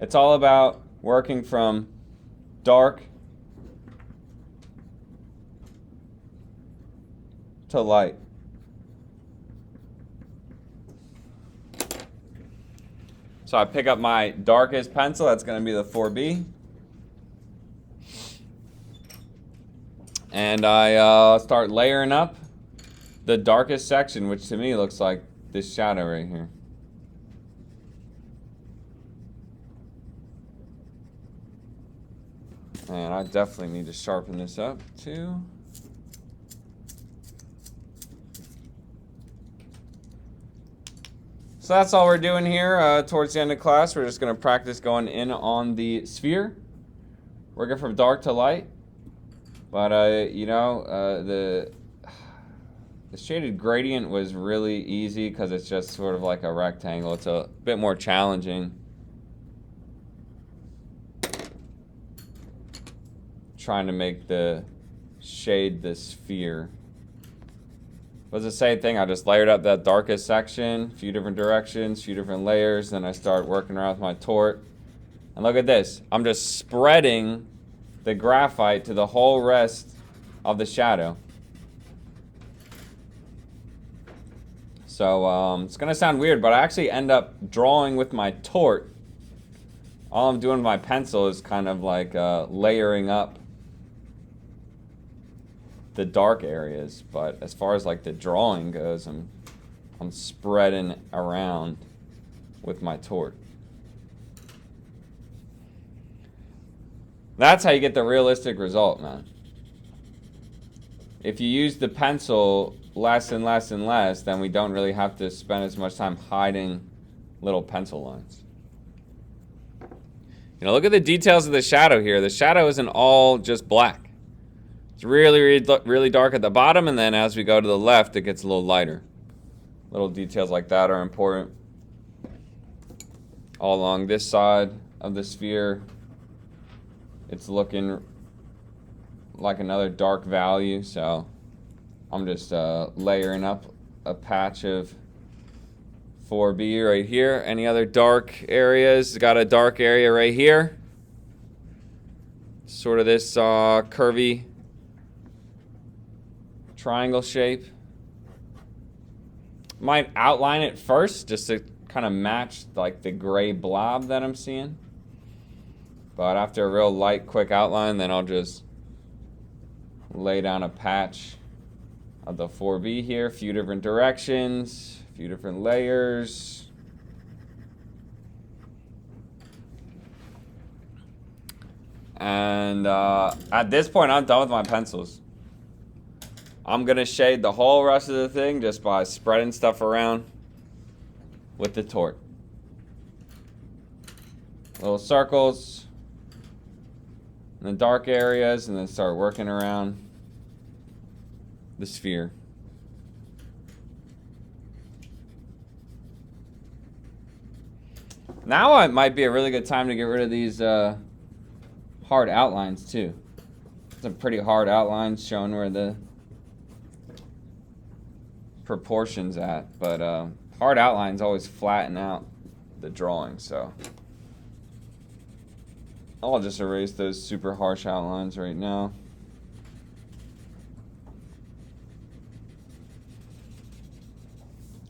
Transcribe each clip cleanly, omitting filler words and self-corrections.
It's all about working from dark to light. So I pick up my darkest pencil, that's going to be the 4B. And I start layering up the darkest section, which to me looks like this shadow right here. And I definitely need to sharpen this up too. So that's all we're doing here towards the end of class. We're just going to practice going in on the sphere, working from dark to light. But, the shaded gradient was really easy because it's just sort of like a rectangle. It's a bit more challenging trying to make the shade the sphere. But it's the same thing. I just layered up that darkest section, a few different directions, a few different layers. Then I start working around with my tort. And look at this. I'm just spreading the graphite to the whole rest of the shadow. So it's going to sound weird, but I actually end up drawing with my tort. All I'm doing with my pencil is kind of like layering up the dark areas, but as far as like the drawing goes, I'm spreading around with my tort. That's how you get the realistic result, man. If you use the pencil less and less and less, then we don't really have to spend as much time hiding little pencil lines. You know, look at the details of the shadow here. The shadow isn't all just black. It's really, really, really dark at the bottom, and then as we go to the left, it gets a little lighter. Little details like that are important. All along this side of the sphere, it's looking like another dark value, so I'm just layering up a patch of 4B right here. Any other dark areas? Got a dark area right here. Sort of this curvy triangle shape. Might outline it first just to kind of match like the gray blob that I'm seeing. But after a real light, quick outline, then I'll just lay down a patch of the 4B here. A few different directions, a few different layers. And at this point, I'm done with my pencils. I'm going to shade the whole rest of the thing just by spreading stuff around with the tort. Little circles in the dark areas, and then start working around the sphere. Now it might be a really good time to get rid of these hard outlines too. Some pretty hard outlines showing where the proportions at, but hard outlines always flatten out the drawing, so I'll just erase those super harsh outlines right now.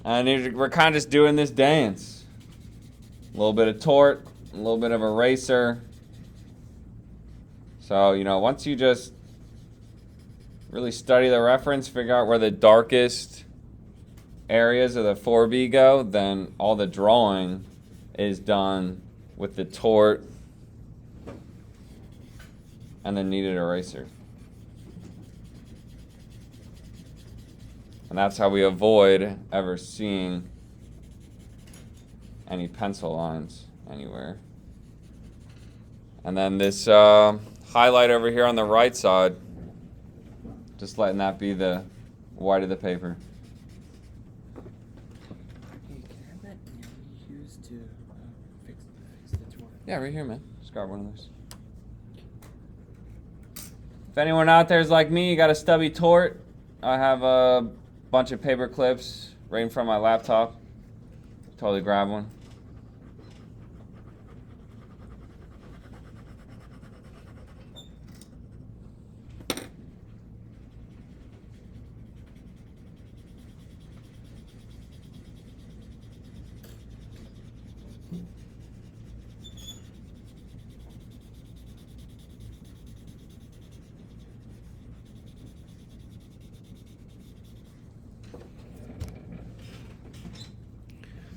And we're kind of just doing this dance. A little bit of tort, a little bit of eraser. So, you know, once you just really study the reference, figure out where the darkest areas of the 4B go, then all the drawing is done with the tort and the kneaded eraser. And that's how we avoid ever seeing any pencil lines anywhere. And then this highlight over here on the right side, just letting that be the white of the paper. Yeah, right here, man. Just grab one of those. If anyone out there is like me, you got a stubby tort, I have a bunch of paper clips right in front of my laptop. Totally grab one.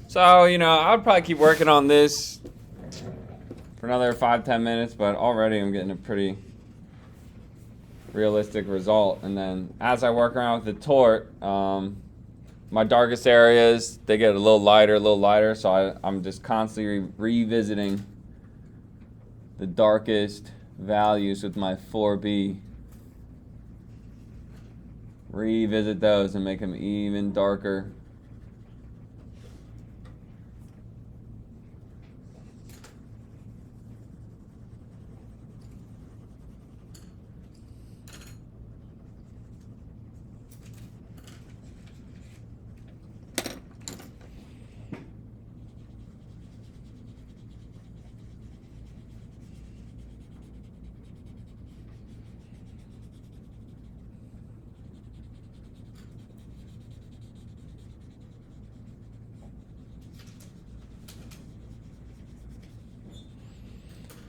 So, you know, I'll probably keep working on this for another 5-10 minutes, but already I'm getting a pretty realistic result. And then as I work around with the tort, my darkest areas, they get a little lighter, so I'm just constantly revisiting the darkest values with my 4B. Revisit those and make them even darker.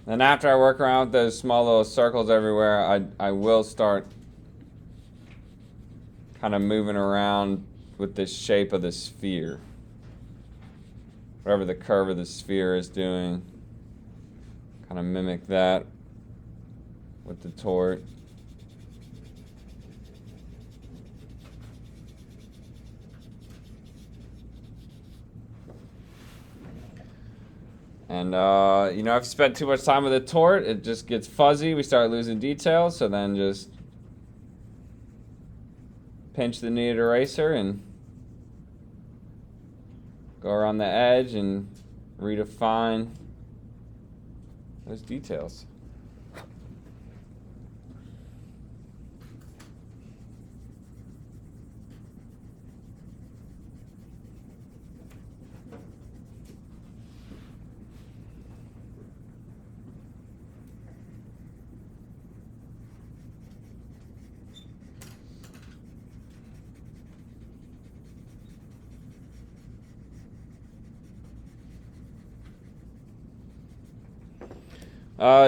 Then after I work around with those small little circles everywhere, I will start kind of moving around with the shape of the sphere. Whatever the curve of the sphere is doing, kind of mimic that with the tort. And, you know, if you spend too much time with a tort, it just gets fuzzy. We start losing details. So then just pinch the kneaded eraser and go around the edge and redefine those details.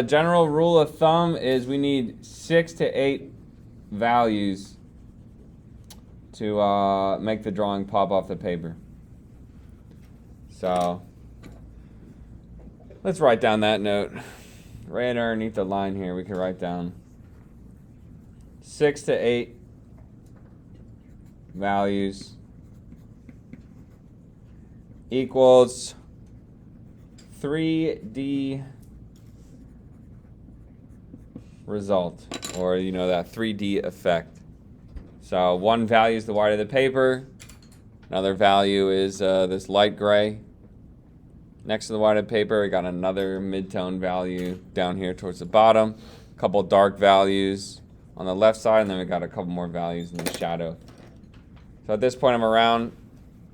General rule of thumb is we need 6 to 8 values to make the drawing pop off the paper. So let's write down that note. Right underneath the line here, we can write down 6 to 8 values equals 3D result, or you know, that 3D effect. So one value is the white of the paper, another value is this light gray. Next to the white of the paper, we got another mid-tone value down here towards the bottom, a couple dark values on the left side, and then we got a couple more values in the shadow. So at this point I'm around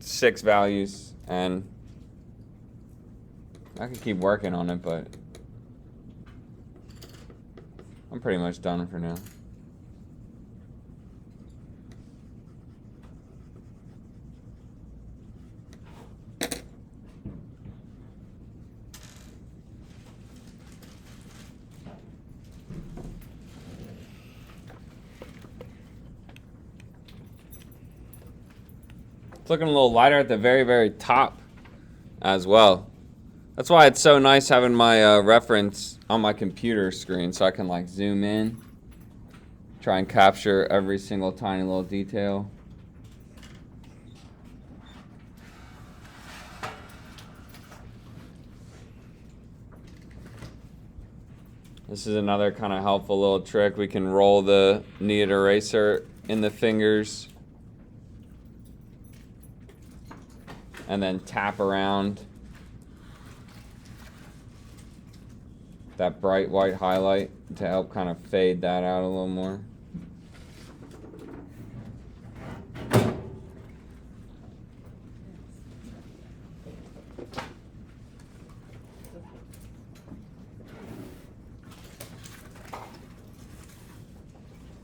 6 values, and I can keep working on it, but I'm pretty much done for now. It's looking a little lighter at the very, very top as well. That's why it's so nice having my reference on my computer screen, so I can like zoom in, try and capture every single tiny little detail. This is another kind of helpful little trick. We can roll the kneaded eraser in the fingers and then tap around that bright white highlight to help kind of fade that out a little more.